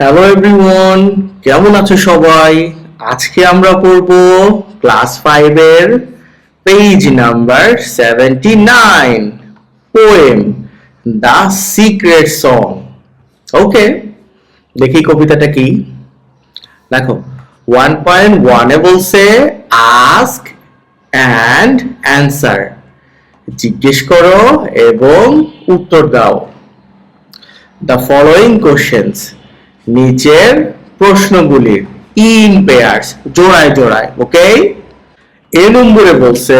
Hello everyone, কেমন আছো সবাই? আজকে আমরা পড়ব ক্লাস 5 এর page number 79, poem the secret song. Okay, দেখি কবিতাটা কি। দেখো 1.1 এ বলছে আস্ক অ্যান্ড অ্যান্সার, জিজ্ঞেস করো এবং উত্তর দাও। দ্য ফলোইং কোশ্চেন্স, নিচের প্রশ্নগুলির ইন পেয়ার্স, জোড়ায় জোড়ায়। ওকে, এ নম্বরে বলছে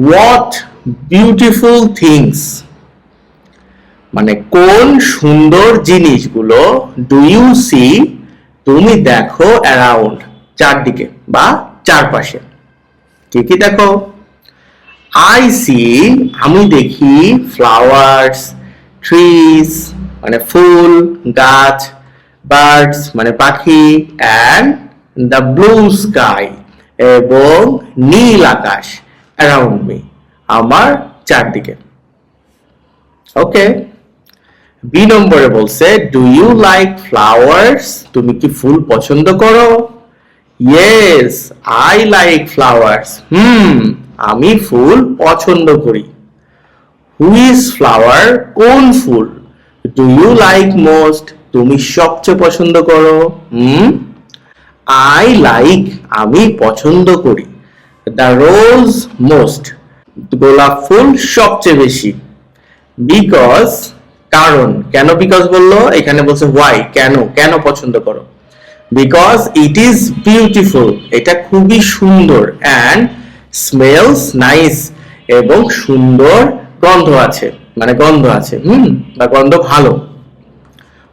হোয়াট বিউটিফুল থিংস, মানে কোন সুন্দর জিনিসগুলো ডু ইউ সি, তুমি দেখো অ্যারাউন্ড, চারদিকে বা চারপাশে। কি কি দেখো? আই সি, আমি দেখি, ফ্লাওয়ার্স, ট্রিজ মানে ফুল গাছ, বার্ডস মানে পাখি, অ্যান্ড দ্য ব্লু স্কাই এবং নীল আকাশ, অ্যারাউন্ড মি আমার চারদিকে। ওকে, বি নম্বরে বলছে ডু ইউ লাইক ফ্লাওয়ার্স, তুমি কি ফুল পছন্দ করো? ইয়েস আই লাইক ফ্লাওয়ার্স, আমি ফুল পছন্দ করি। হুইচ ফ্লাওয়ার, কোন ফুল? ডু ইউ লাইক মোস্ট, তুমি সবচেয়ে পছন্দ করো? আই লাইক, আমি পছন্দ করি। দ্য রোজ মোস্ট, গোলাপ ফুল সবচেয়ে বেশি। বিকজ, কারণ, কেন বিকজ বললো? এখানে বলছে হোয়াই, কেন, কেন পছন্দ করো? বিকজ ইট ইজ বিউটিফুল, এটা খুবই সুন্দর, অ্যান্ড স্মেলস নাইস, এবং সুন্দর গন্ধ আছে, মানে গন্ধ আছে, বা গন্ধ ভালো।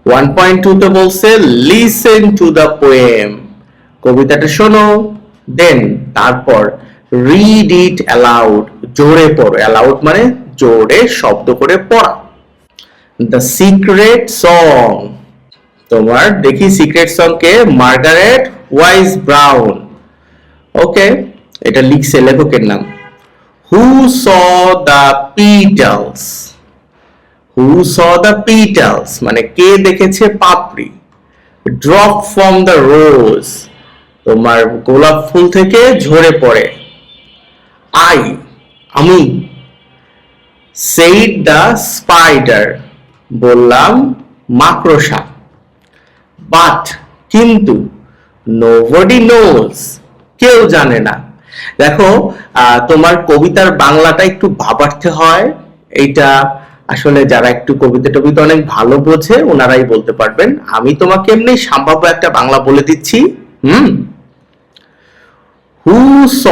1.2 তে বলছে লিসেন টু দ্য পোয়েম, কবিতাটা শোনো, দেন তারপর রিড ইট অ্যালাউড, জোরে পড়ো। অ্যালাউড মানে জোরে শব্দ করে পড়া। দ্য সিক্রেট সং, তোমার দেখি সিক্রেট সং কে, মার্গারেট ওয়াইস ব্রাউন। ওকে, এটা লিখছে লেখকের নাম। হু saw the পিটালস, who saw the পিটালস মানে কে দেখেছে পাপড়ি। ড্রপ ফ্রম দ্য রোজ, তোমার গোলাপ ফুল থেকে ঝরে পড়ে। আই, আমি। সেইড দ্য স্পাইডার, বললাম মাকড়সা। বাট, কিন্তু। নোবডি নোজ, কেউ জানে না। দেখো তোমার কবিতার বাংলাটা একটু ভাবার্থে হয়, এইটা আসলে যারা একটু কবিতা টবিতা অনেক ভালো বোঝে ওনারাই বলতে পারবেন। আমি তোমাকে এমনি সম্ভাব্য একটা বাংলা বলে দিচ্ছি। হু স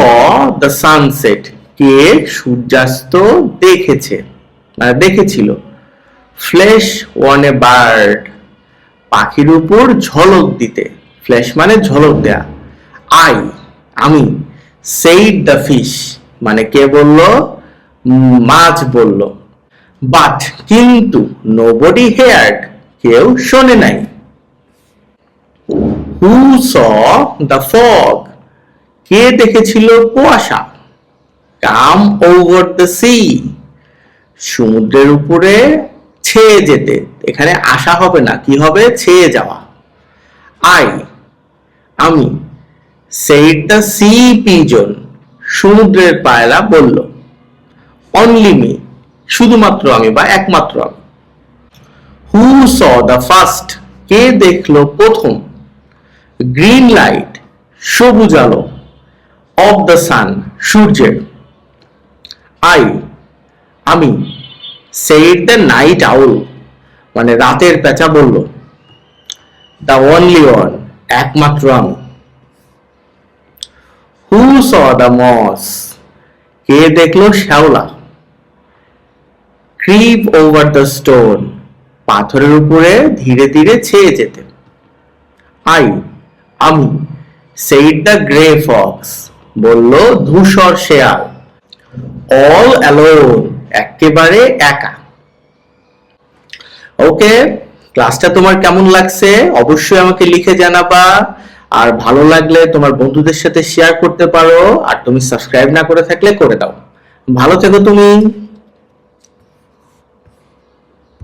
দ্য সানসেট, কে সূর্যাস্ত দেখেছে, মানে দেখেছিল। ফ্ল্যাশ অন এ বার্ড, পাখির উপর ঝলক দিতে। ফ্ল্যাশ মানে ঝলক দেয়া। আই, আমি। সেইড দ্য ফিশ, মানে কে বলল? মাছ বলল। বাট, কিন্তু। নোবডি হেয়ার্ড, কেউ শোনে নাই। হু স দ্য ফগ, কে দেখেছিল কুয়াশা। কাম ওভার দ্য সি, সমুদ্রের উপরে ছেয়ে যেতে। এখানে আসা হবে না, কি হবে? ছেয়ে যাওয়া। আই, আমি। সেইড দ্য সি পিজন, সমুদ্রের পায়রা বলল। অনলি মি, শুধুমাত্র আমি বা একমাত্র আমি। হু স দ্য ফার্স্ট, কে দেখলো প্রথম। গ্রিন লাইট, সবুজ আলো। অফ দ্য সান, সূর্যের। আই, আমি। সেইড দ্য নাইট আউল, মানে রাতের পেঁচা বলল। দ্য অনলি ওয়ান, একমাত্র আমি। হু স দ্য মস, কে দেখলো শ্যাওলা। ক্রিপ ওভার দ্য স্টোন, পাথরের উপরে ধীরে ধীরে ছেয়ে যেতে। আই, আমি। সেইড দ্য গ্রে ফক্স, বলল ধূসর শেয়াল। অল অ্যালোন, একেবারে একা। ওকে, ক্লাসটা তোমার কেমন লাগছে অবশ্যই আমাকে লিখে জানাবা। আর ভালো লাগলে তোমার বন্ধুদের সাথে শেয়ার করতে পারো। আর তুমি সাবস্ক্রাইব না করে থাকলে করে দাও। ভালো থেকো তুমি।